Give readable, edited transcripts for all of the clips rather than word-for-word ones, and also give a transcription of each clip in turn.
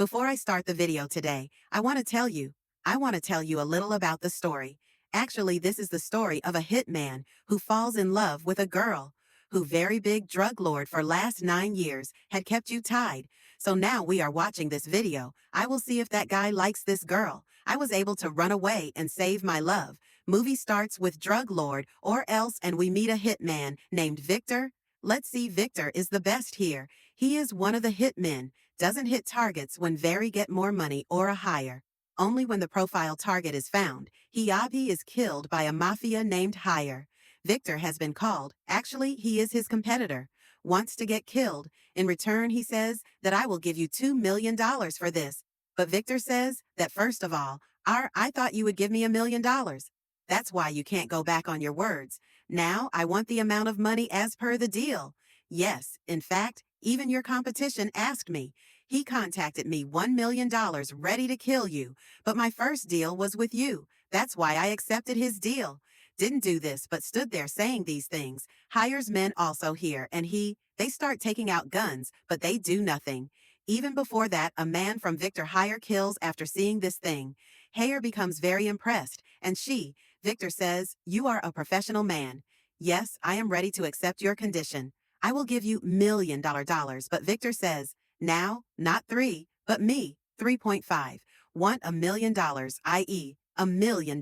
Before I start the video today, I want to tell you a little about the story. Actually, this is the story of a hitman who falls in love with a girl who very big drug lord for last 9 years had kept you tied. So now we are watching this video. I will see if that guy likes this girl. I was able to run away and save my love. Movie starts with drug lord or else and we meet a hitman named Victor. Let's see, Victor is the best here. He is one of the hitmen. Doesn't hit targets when very get more money or a higher. Only when the profile target is found. Hiabi is killed by a mafia named Higher. Victor has been called. Actually, he is his competitor. Wants to get killed. In return, he says that I will give you $2 million for this. But Victor says that first of all, I thought you would give me $1 million. That's why you can't go back on your words. Now I want the amount of money as per the deal. Yes, in fact, even your competition asked me. He contacted me $1 million ready to kill you, but my first deal was with you. That's why I accepted his deal. Didn't do this, but stood there saying these things. Hires men also here, and they start taking out guns, but they do nothing. Even before that, a man from Victor Hire kills after seeing this thing. Hare becomes very impressed, and Victor says, you are a professional man. Yes, I am ready to accept your condition. I will give you $1 million, but Victor says, now, not 3, but me, 3.5. Want $1 million, i.e., $1 million.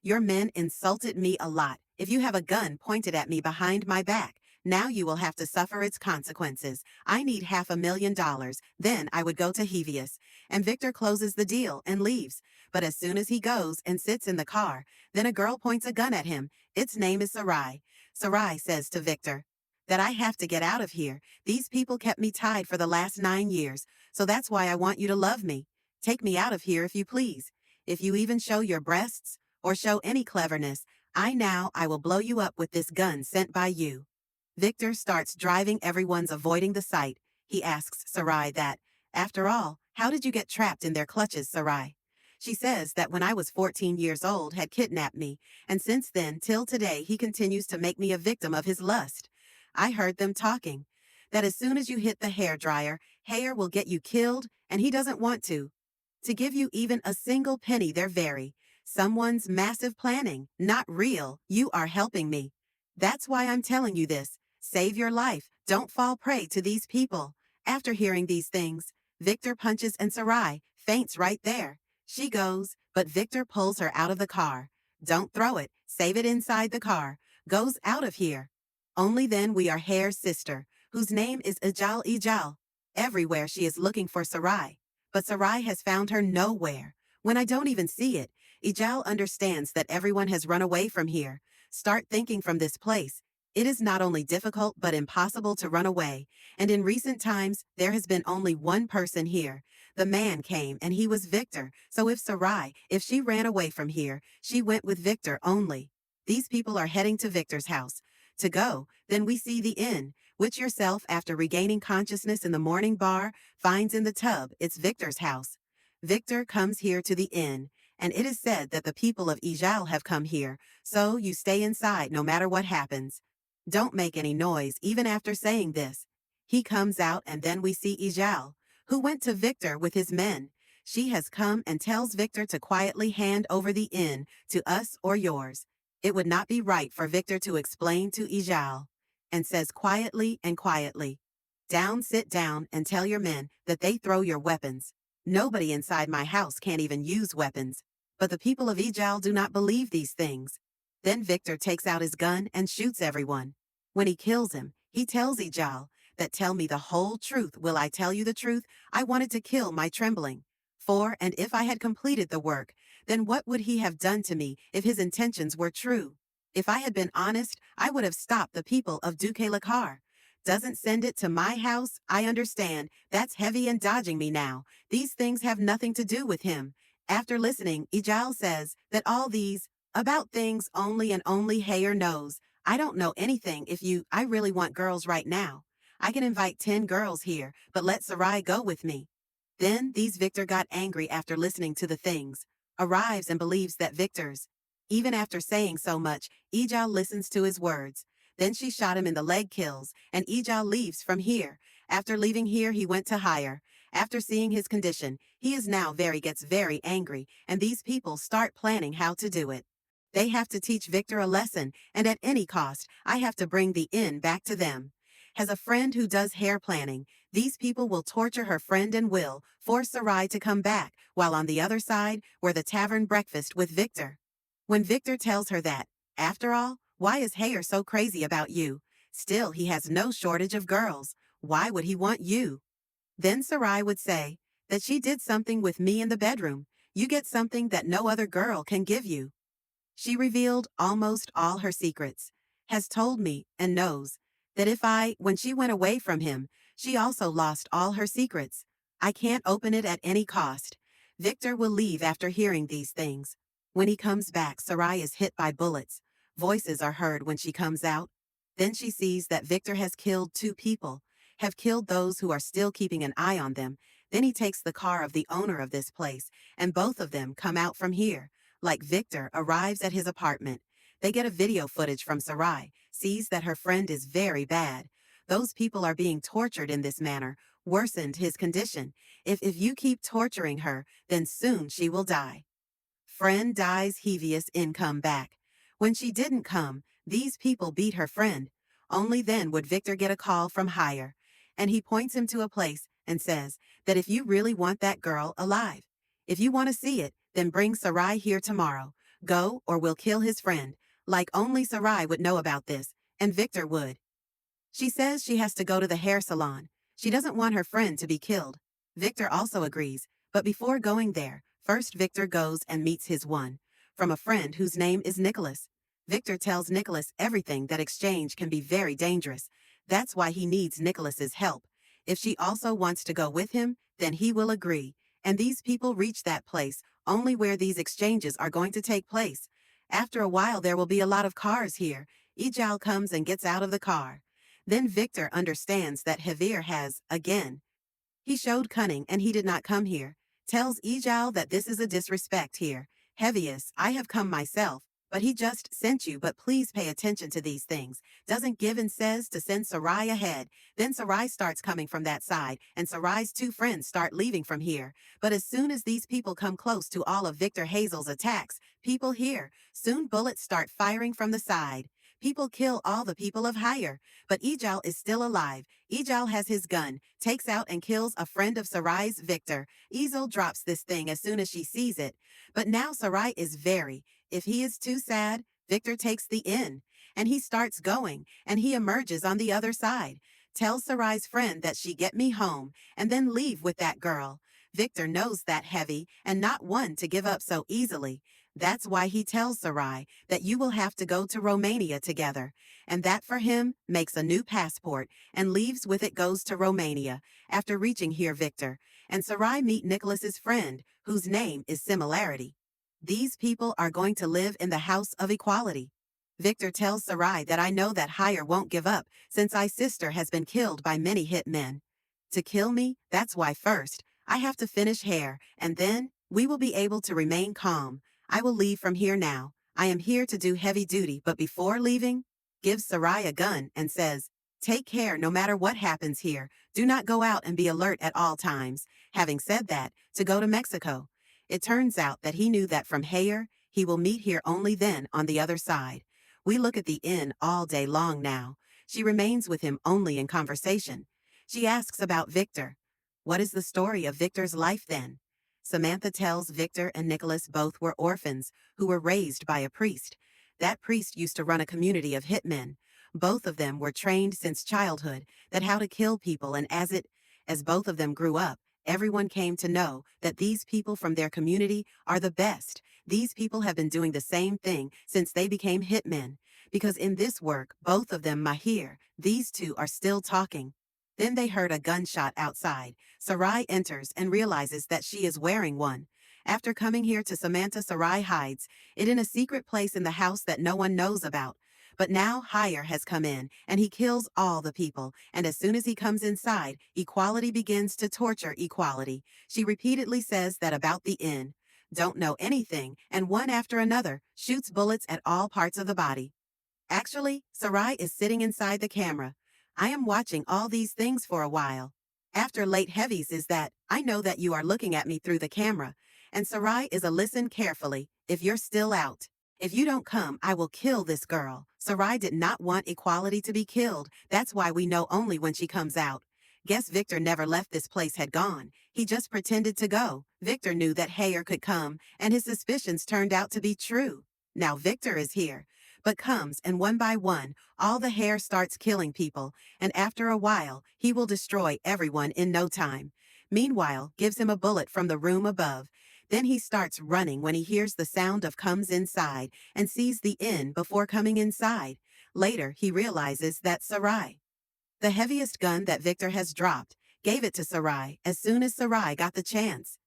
Your men insulted me a lot. If you have a gun pointed at me behind my back, now you will have to suffer its consequences. I need $500,000. Then I would go to Hevius. And Victor closes the deal and leaves. But as soon as he goes and sits in the car, then a girl points a gun at him. Its name is Sarai. Sarai says to Victor that I have to get out of here. These people kept me tied for the last 9 years. So that's why I want you to love me. Take me out of here if you please. If you even show your breasts or show any cleverness, I will blow you up with this gun sent by you. Victor starts driving. Everyone's avoiding the sight. He asks Sarai that, after all, how did you get trapped in their clutches, Sarai? She says that when I was 14 years old had kidnapped me, and since then till today he continues to make me a victim of his lust. I heard them talking, that as soon as you hit the hairdryer, hair will get you killed, and he doesn't want to give you even a single penny. They're someone's massive planning, not real. You are helping me. That's why I'm telling you this. Save your life. Don't fall prey to these people. After hearing these things, Victor punches and Sarai faints right there. She goes, but Victor pulls her out of the car. Don't throw it. Save it inside the car. Goes out of here. Only then we are Hare's sister, whose name is Ijal. Everywhere she is looking for Sarai. But Sarai has found her nowhere. When I don't even see it, Ijal understands that everyone has run away from here. Start thinking from this place. It is not only difficult but impossible to run away, and in recent times there has been only one person here. The man came and he was Victor, so if she ran away from here, she went with Victor only. These people are heading to Victor's house. To go, then we see the inn, which yourself after regaining consciousness in the morning bar, finds in the tub. It's Victor's house. Victor comes here to the inn, and it is said that the people of Ijal have come here, so you stay inside no matter what happens. Don't make any noise even after saying this. He comes out and then we see Ijal, who went to Victor with his men. She has come and tells Victor to quietly hand over the inn to us or yours. It would not be right for Victor to explain to Ijal, and says quietly, sit down and tell your men that they throw your weapons. Nobody inside my house can't even use weapons. But the people of Ijal do not believe these things. Then Victor takes out his gun and shoots everyone. When he kills him, he tells Ijal that tell me the whole truth. Will I tell you the truth? I wanted to kill my trembling. And if I had completed the work, then what would he have done to me if his intentions were true? If I had been honest, I would have stopped the people of Duque Lakar. Doesn't send it to my house, I understand. That's heavy and dodging me now. These things have nothing to do with him. After listening, Ijal says that all these about things only and only Hayer knows. I don't know anything. I really want girls right now. I can invite 10 girls here, but let Sarai go with me. Then Victor got angry after listening to the things. Arrives and believes that Victor's. Even after saying so much, Ijal listens to his words. Then she shot him in the leg, kills, and Ijal leaves from here. After leaving here, he went to Hire. After seeing his condition, he is now gets very angry, and these people start planning how to do it. They have to teach Victor a lesson, and at any cost, I have to bring the inn back to them. Has a friend who does hair planning. These people will torture her friend and will force Sarai to come back, while on the other side, were the tavern breakfast with Victor. When Victor tells her that, after all, why is Hayer so crazy about you? Still, he has no shortage of girls. Why would he want you? Then Sarai would say that she did something with me in the bedroom. You get something that no other girl can give you. She revealed almost all her secrets, has told me and knows that when she went away from him, she also lost all her secrets. I can't open it at any cost. Victor will leave after hearing these things. When he comes back, Sarai is hit by bullets. Voices are heard when she comes out. Then she sees that Victor has killed 2 people, have killed those who are still keeping an eye on them. Then he takes the car of the owner of this place, and both of them come out from here. Like Victor arrives at his apartment. They get a video footage from Sarai, sees that her friend is very bad. Those people are being tortured in this manner, worsened his condition. If you keep torturing her, then soon she will die. Friend dies heaviest income back. When she didn't come, these people beat her friend. Only then would Victor get a call from Higher. And he points him to a place and says that if you really want that girl alive, if you want to see it, then bring Sarai here tomorrow. Go or we'll kill his friend. Like only Sarai would know about this, and Victor would. She says she has to go to the hair salon. She doesn't want her friend to be killed. Victor also agrees, but before going there, first Victor goes and meets his one from a friend whose name is Nicholas. Victor tells Nicholas everything that exchange can be very dangerous. That's why he needs Nicholas's help. If she also wants to go with him, then he will agree. And these people reach that place only where these exchanges are going to take place. After a while there will be a lot of cars here. Ijal comes and gets out of the car. Then Victor understands that Javier has, again, he showed cunning and he did not come here. Tells Ijal that this is a disrespect here. Heaviest, I have come myself, but he just sent you, but please pay attention to these things. Doesn't give and says to send Sarai ahead. Then Sarai starts coming from that side, and Sarai's 2 friends start leaving from here. But as soon as these people come close to all of Victor Hazel's attacks, people hear, soon bullets start firing from the side. People kill all the people of Higher, but Ijal is still alive. Ijal has his gun, takes out and kills a friend of Sarai's, Victor. Ijal drops this thing as soon as she sees it. But now Sarai is if he is too sad, Victor takes the inn, and he starts going, and he emerges on the other side. Tells Sarai's friend that she get me home, and then leave with that girl. Victor knows that heavy, and not one to give up so easily. That's why he tells Sarai that you will have to go to Romania together, and that for him makes a new passport, and leaves with it goes to Romania. After reaching here, Victor and Sarai meet Nicholas's friend, whose name is Similarity. These people are going to live in the house of equality. Victor tells Sarai that I know that Higher won't give up since my sister has been killed by many hitmen. To kill me, that's why first, I have to finish hair, and then we will be able to remain calm. I will leave from here now. I am here to do heavy duty, but before leaving, gives Sarai a gun and says, take care no matter what happens here. Do not go out and be alert at all times. Having said that, to go to Mexico. It turns out that he knew that from Hayer, he will meet here only then on the other side. We look at the inn all day long now. She remains with him only in conversation. She asks about Victor. What is the story of Victor's life then? Samantha tells Victor and Nicholas both were orphans who were raised by a priest. That priest used to run a community of hitmen. Both of them were trained since childhood that how to kill people, and as both of them grew up, everyone came to know that these people from their community are the best. These people have been doing the same thing since they became hitmen. Because in this work, both of them Mahir, these 2 are still talking. Then they heard a gunshot outside. Sarai enters and realizes that she is wearing one. After coming here to Samantha, Sarai hides it in a secret place in the house that no one knows about. But now Higher has come in, and he kills all the people, and as soon as he comes inside, Equality begins to torture Equality. She repeatedly says that about the inn. Don't know anything, and one after another, shoots bullets at all parts of the body. Actually, Sarai is sitting inside the camera. I am watching all these things for a while. After late heavies is that I know that you are looking at me through the camera, and Sarai is a listen carefully, if you're still out. If you don't come, I will kill this girl. Sarai did not want equality to be killed, that's why we know only when she comes out. Guess Victor never left this place had gone, he just pretended to go. Victor knew that Hayer could come, and his suspicions turned out to be true. Now Victor is here, but comes and one by one, all the hair starts killing people, and after a while, he will destroy everyone in no time. Meanwhile, gives him a bullet from the room above. Then he starts running when he hears the sound of comes inside and sees the inn before coming inside. Later, he realizes that Sarai, the heaviest gun that Victor has dropped, gave it to Sarai as soon as Sarai got the chance.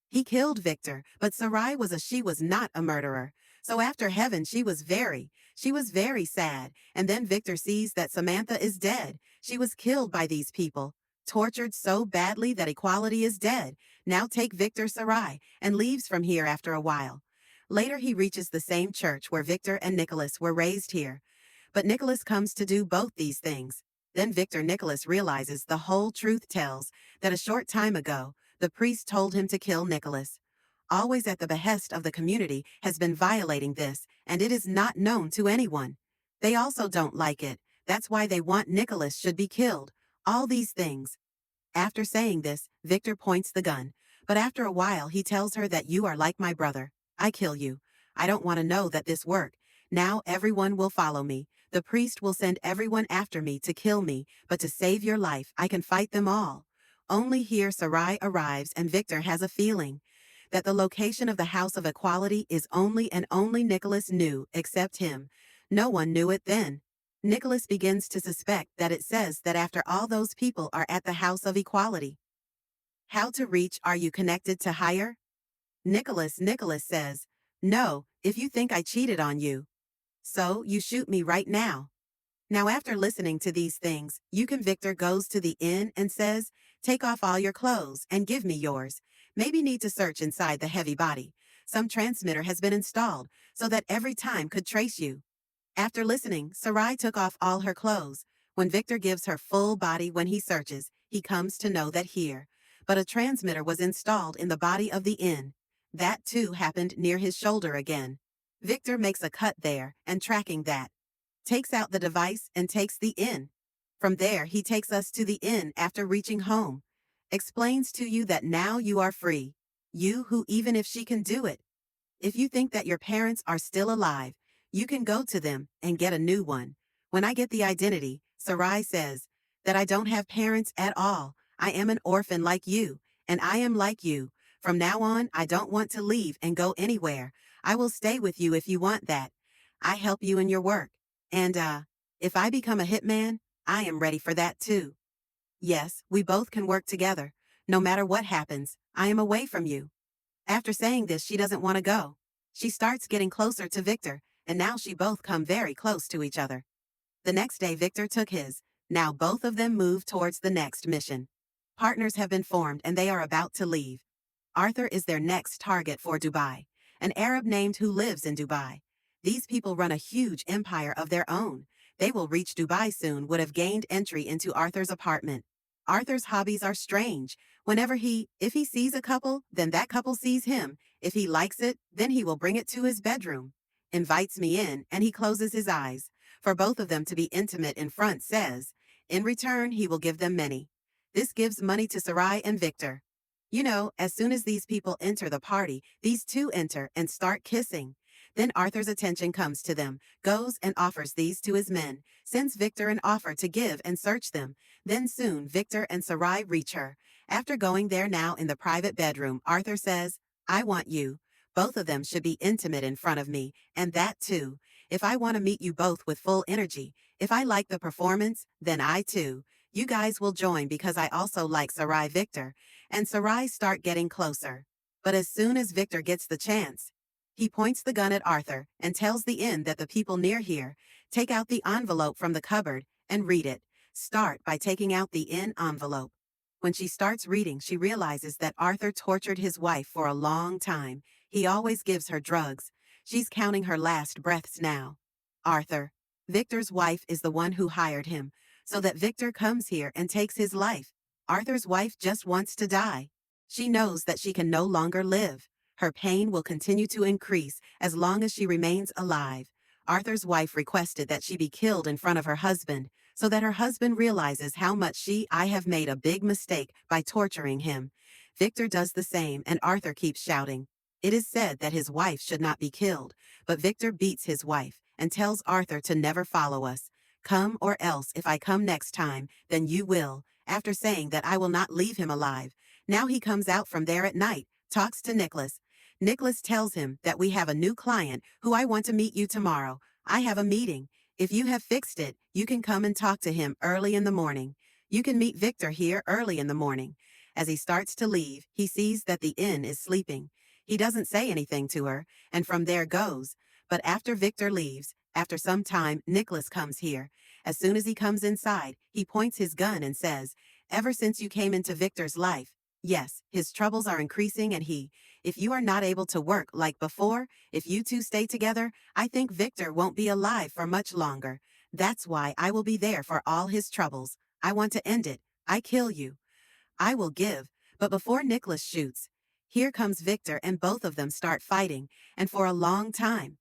He killed Victor, but Sarai she was not a murderer. So after heaven she was very sad, and then Victor sees that Samantha is dead. She was killed by these people, tortured so badly that equality is dead. Now take Victor Sarai, and leaves from here after a while. Later he reaches the same church where Victor and Nicholas were raised here. But Nicholas comes to do both these things. Then Victor Nicholas realizes the whole truth tells that a short time ago, the priest told him to kill Nicholas. Always at the behest of the community has been violating this, and it is not known to anyone. They also don't like it. That's why they want Nicholas should be killed. All these things. After saying this, Victor points the gun. But after a while he tells her that you are like my brother. I kill you. I don't want to know that this work. Now everyone will follow me. The priest will send everyone after me to kill me, but to save your life, I can fight them all. Only here Sarai arrives and Victor has a feeling that the location of the House of Equality is only and only Nicholas knew, except him. No one knew it then. Nicholas begins to suspect that it says that after all those people are at the House of Equality. How to reach? Are you connected to higher? Nicholas says, no, if you think I cheated on you. So, you shoot me right now. Now after listening to these things, Victor goes to the inn and says, take off all your clothes and give me yours. Maybe need to search inside the heavy body. Some transmitter has been installed so that every time could trace you. After listening, Sarai took off all her clothes. When Victor gives her full body when he searches, he comes to know that here. But a transmitter was installed in the body of the inn. That too happened near his shoulder again. Victor makes a cut there and tracking that. Takes out the device and takes the inn. From there he takes us to the inn after reaching home. Explains to you that now you are free. You who even if she can do it. If you think that your parents are still alive, you can go to them and get a new one. When I get the identity, Sarai says, that I don't have parents at all. I am an orphan like you, and I am like you. From now on, I don't want to leave and go anywhere. I will stay with you if you want that. I help you in your work. And, if I become a hitman, I am ready for that too. Yes, we both can work together. No matter what happens, I am away from you. After saying this, she doesn't want to go. She starts getting closer to Victor, and now she both come very close to each other. The next day Victor took his. Now both of them move towards the next mission. Partners have been formed and they are about to leave. Arthur is their next target for Dubai. An Arab named who lives in Dubai. These people run a huge empire of their own. They will reach Dubai soon, would have gained entry into Arthur's apartment. Arthur's hobbies are strange. If he sees a couple, then that couple sees him. If he likes it, then he will bring it to his bedroom. Invites me in, and he closes his eyes. For both of them to be intimate in front says, in return he will give them many. This gives money to Sarai and Victor. You know, as soon as these people enter the party, these two enter and start kissing. Then Arthur's attention comes to them, goes and offers these to his men, sends Victor an offer to give and search them. Then soon Victor and Sarai reach her. After going there now in the private bedroom, Arthur says, I want you. Both of them should be intimate in front of me, and that too. If I want to meet you both with full energy, if I like the performance, then I too. You guys will join because I also like Sarai Victor, and Sarai start getting closer. But as soon as Victor gets the chance, he points the gun at Arthur and tells the inn that the people near here take out the envelope from the cupboard and read it. Start by taking out the inn envelope. When she starts reading, she realizes that Arthur tortured his wife for a long time. He always gives her drugs. She's counting her last breaths now. Arthur, Victor's wife, is the one who hired him, so that Victor comes here and takes his life. Arthur's wife just wants to die. She knows that she can no longer live. Her pain will continue to increase as long as she remains alive. Arthur's wife requested that she be killed in front of her husband, so that her husband realizes how much I have made a big mistake by torturing him. Victor does the same, and Arthur keeps shouting. It is said that his wife should not be killed, but Victor beats his wife and tells Arthur to never follow us. Come, or else if I come next time, then you will, after saying that I will not leave him alive. Now he comes out from there at night, talks to Nicholas. Nicholas tells him that we have a new client who I want to meet you tomorrow. I have a meeting. If you have fixed it, you can come and talk to him early in the morning. You can meet Victor here early in the morning. As he starts to leave, he sees that the inn is sleeping. He doesn't say anything to her, and from there goes. But after Victor leaves, after some time, Nicholas comes here. As soon as he comes inside, he points his gun and says, "Ever since you came into Victor's life, yes, his troubles are increasing, and if you are not able to work like before, if you two stay together, I think Victor won't be alive for much longer. That's why I will be there for all his troubles. I want to end it. I kill you. I will give." But before Nicholas shoots, here comes Victor, and both of them start fighting, and for a long time.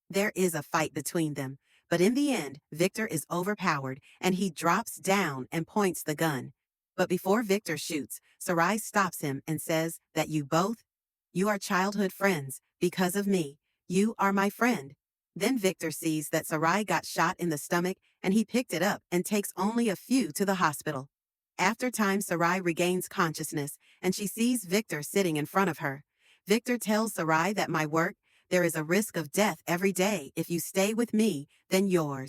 There is a fight between them, but in the end, Victor is overpowered, and he drops down and points the gun. But before Victor shoots, Sarai stops him and says that you are childhood friends. Because of me, you are my friend. Then Victor sees that Sarai got shot in the stomach, and he picked it up and takes only a few to the hospital. After time, Sarai regains consciousness, and she sees Victor sitting in front of her. Victor tells Sarai that my work, there is a risk of death every day. If you stay with me, then your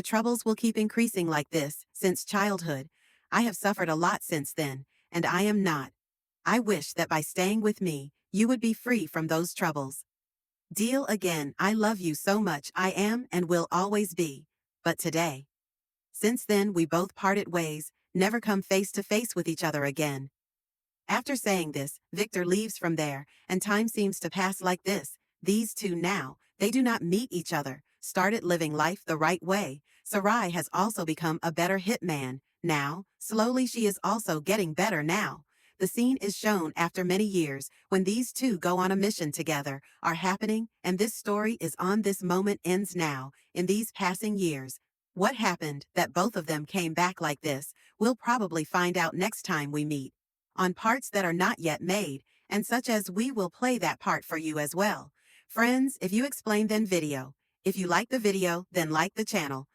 troubles will keep increasing like this since childhood. I have suffered a lot since then, and I am not. I wish that by staying with me, you would be free from those troubles. Deal again. I love you so much. I am and will always be. But today. Since then we both parted ways, never come face to face with each other again. After saying this, Victor leaves from there, and time seems to pass like this. These two now, they do not meet each other, started living life the right way. Sarai has also become a better hitman. Now, slowly she is also getting better now. The scene is shown after many years, when these two go on a mission together, are happening, and this story is on this moment ends now, in these passing years. What happened that both of them came back like this, we'll probably find out next time we meet. On parts that are not yet made, and such as we will play that part for you as well. Friends, if you explain then video. If you like the video, then like the channel.